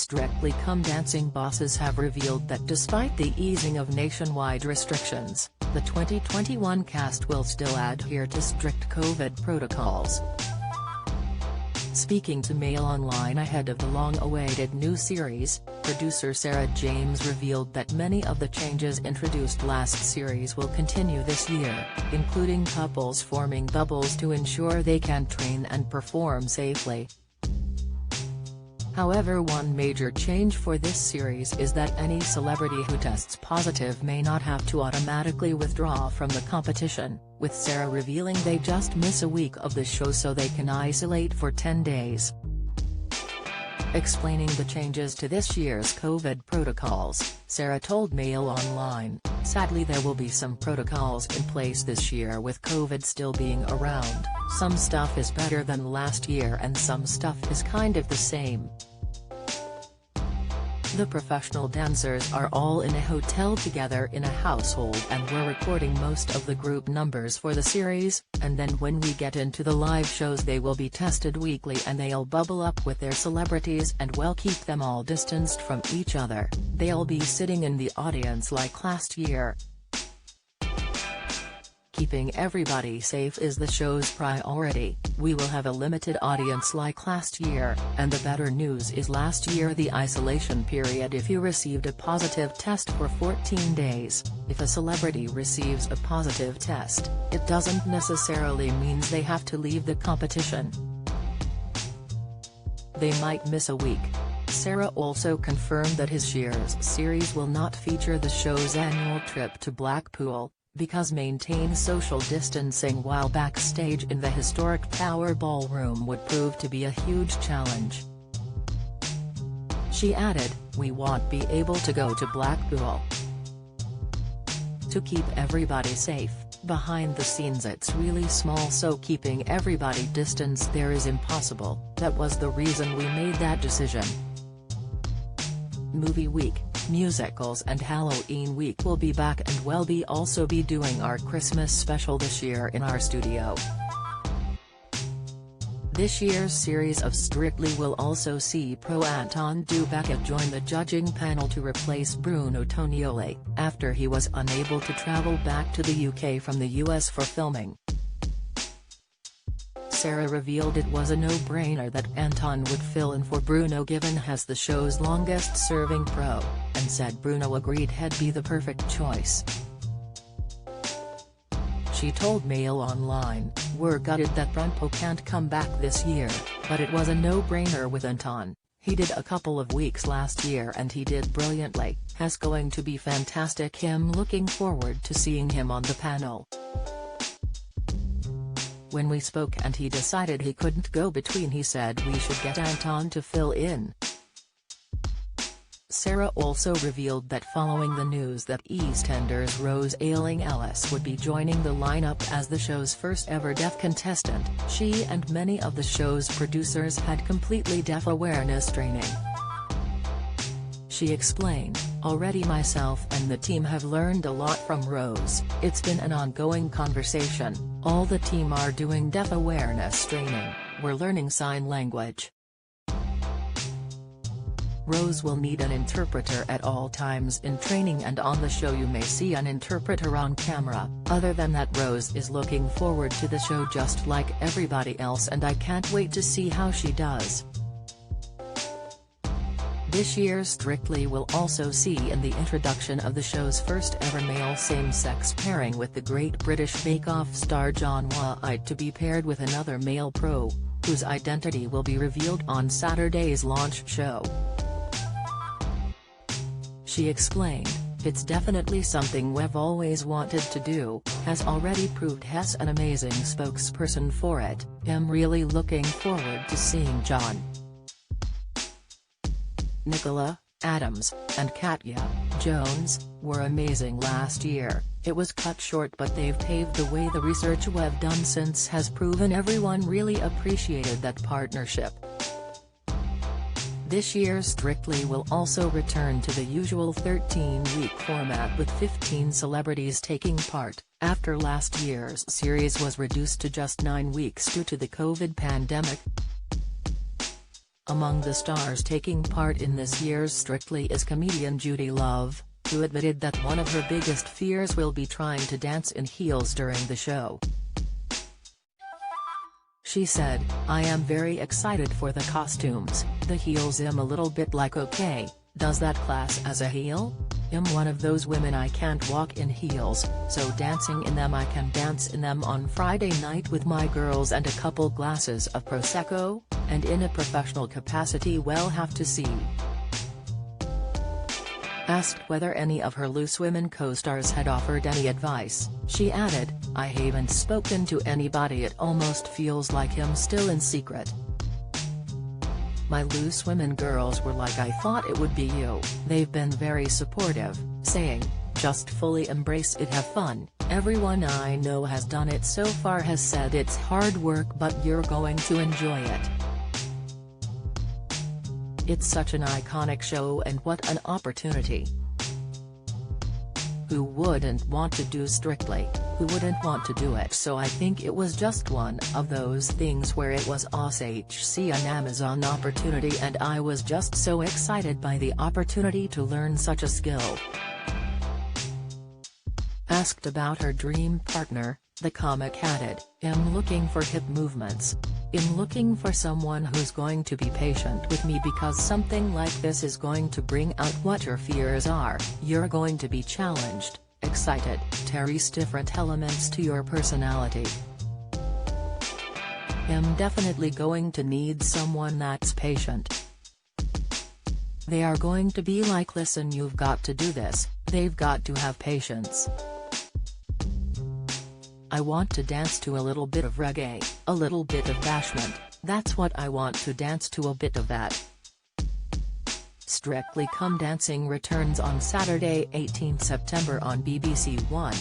Strictly Come Dancing bosses have revealed that despite the easing of nationwide restrictions, the 2021 cast will still adhere to strict COVID protocols. Speaking to Mail Online ahead of the long-awaited new series, producer Sarah James revealed that many of the changes introduced last series will continue this year, including couples forming bubbles to ensure they can train and perform safely. However, one major change for this series is that any celebrity who tests positive may not have to automatically withdraw from the competition, with Sarah revealing they just miss a week of the show so they can isolate for 10 days. Explaining the changes to this year's COVID protocols, Sarah told Mail Online, "Sadly, there will be some protocols in place this year with COVID still being around. Some stuff is better than last year and some stuff is kind of the same. The professional dancers are all in a hotel together in a household and we're recording most of the group numbers for the series, and then when we get into the live shows they will be tested weekly and they'll bubble up with their celebrities and we'll keep them all distanced from each other. They'll be sitting in the audience like last year. Keeping everybody safe is the show's priority. We will have a limited audience like last year, and the better news is last year the isolation period if you received a positive test for 14 days. If a celebrity receives a positive test, it doesn't necessarily means they have to leave the competition. They might miss a week." Sarah also confirmed that this year's series will not feature the show's annual trip to Blackpool, because maintain social distancing while backstage in the historic Tower Ballroom would prove to be a huge challenge. She added, "We won't be able to go to Blackpool. To keep everybody safe, behind the scenes it's really small, so keeping everybody distanced there is impossible. That was the reason we made that decision." Movie week, musicals and Halloween week will be back, and we'll also be doing our Christmas special this year in our studio. This year's series of Strictly will also see pro Anton Dubaka join the judging panel to replace Bruno Tonioli, after he was unable to travel back to the UK from the US for filming. Sarah revealed it was a no-brainer that Anton would fill in for Bruno given he's the show's longest-serving pro, and said Bruno agreed he'd be the perfect choice. She told Mail Online, "We're gutted that Bruno can't come back this year, but it was a no-brainer with Anton. He did a couple of weeks last year and he did brilliantly. He's going to be fantastic. I'm looking forward to seeing him on the panel. When we spoke and he decided he couldn't go between, he said we should get Anton to fill in." Sarah also revealed that following the news that EastEnders' Rose Ayling-Ellis would be joining the lineup as the show's first ever deaf contestant, she and many of the show's producers had completely deaf awareness training. She explained, "Already myself and the team have learned a lot from Rose. It's been an ongoing conversation. All the team are doing deaf awareness training, we're learning sign language. Rose will need an interpreter at all times in training, and on the show you may see an interpreter on camera. Other than that, Rose is looking forward to the show just like everybody else, and I can't wait to see how she does." This year's Strictly will also see in the introduction of the show's first ever male same-sex pairing with the Great British Bake Off star John White to be paired with another male pro, whose identity will be revealed on Saturday's launch show. She explained, "It's definitely something we've always wanted to do, has already proved he's an amazing spokesperson for it. I'm really looking forward to seeing John." Nicola, Adams, and Katya Jones were amazing last year. It was cut short, but they've paved the way. The research we've done since has proven everyone really appreciated that partnership. This year's Strictly will also return to the usual 13-week format with 15 celebrities taking part, after last year's series was reduced to just 9 weeks due to the COVID pandemic. Among the stars taking part in this year's Strictly is comedian Judy Love, who admitted that one of her biggest fears will be trying to dance in heels during the show. She said, "I am very excited for the costumes. The heels I'm a little bit like, okay, does that class as a heel? I'm one of those women I can't walk in heels, so dancing in them I can dance in them on Friday night with my girls and a couple glasses of Prosecco, and in a professional capacity we'll have to see." Asked whether any of her Loose Women co-stars had offered any advice, she added, "I haven't spoken to anybody, it almost feels like I'm still in secret. My Loose Women girls were like, I thought it would be you. They've been very supportive, saying, just fully embrace it, have fun. Everyone I know has done it so far has said it's hard work but you're going to enjoy it. It's such an iconic show and what an opportunity. Who wouldn't want to do Strictly, who wouldn't want to do it?" So I think it was just one of those things where it was HC an Amazon opportunity and I was just so excited by the opportunity to learn such a skill. Asked about her dream partner, the comic added, "I'm looking for hip movements. I'm looking for someone who's going to be patient with me because something like this is going to bring out what your fears are. You're going to be challenged, excited, Terry's different elements to your personality. I'm definitely going to need someone that's patient. They are going to be like, listen, you've got to do this, they've got to have patience. I want to dance to a little bit of reggae, a little bit of bashment, that's what I want to dance to, a bit of that." Strictly Come Dancing returns on Saturday 18 September on BBC One.